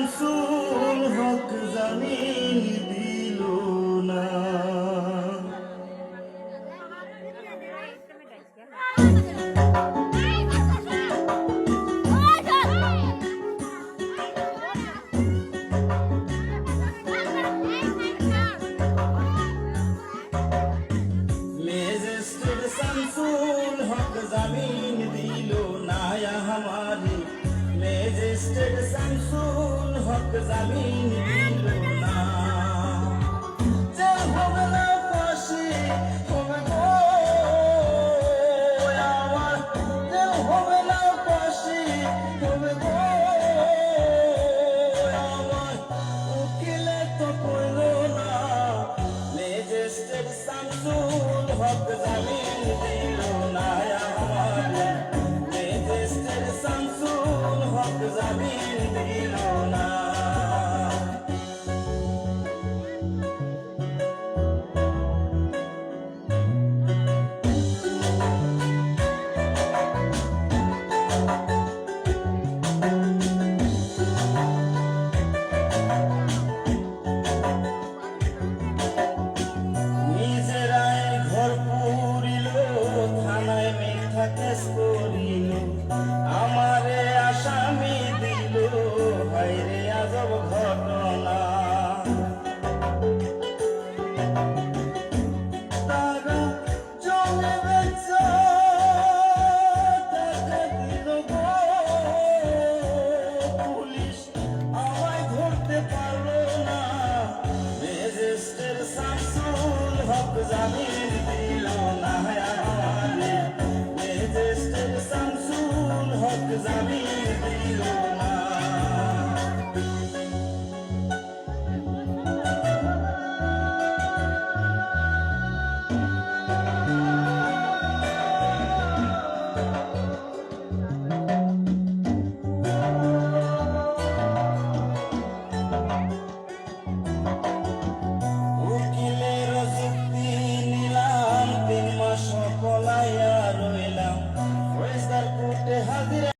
শামসুল হক জামিন দিল না। ম্যাজিস্ট্রেট শামসুল হক জামিন দিল না আমারে, ম্যাজিস্ট্রেট শামসুল হক জামিন দিল না। জেল হবে না ফাঁসি হবে গো আমার, জেল হবে না ফাঁসি হবে গো আমার, উকিলে তো কইল না। ম্যাজিস্ট্রেট শামসুল হক জামিন দিল না আমারে, ম্যাজিস্ট্রেট শামসুল হক জামিন দিল না। নিজেরাই ঘর পুরিল, থানায় মিথ্যা কেস করিল, আমারে আসামি দিল, হায়রে আজব ঘটনা। তারা জমে বেচা টাকা দিল গো, পুলিশ আমায় ধরতে পারলো না। ম্যাজিস্ট্রেট শামসুল হক জামিন দিল না আমারে, ম্যাজিস্ট্রেট শামসুল হক জামিন দিল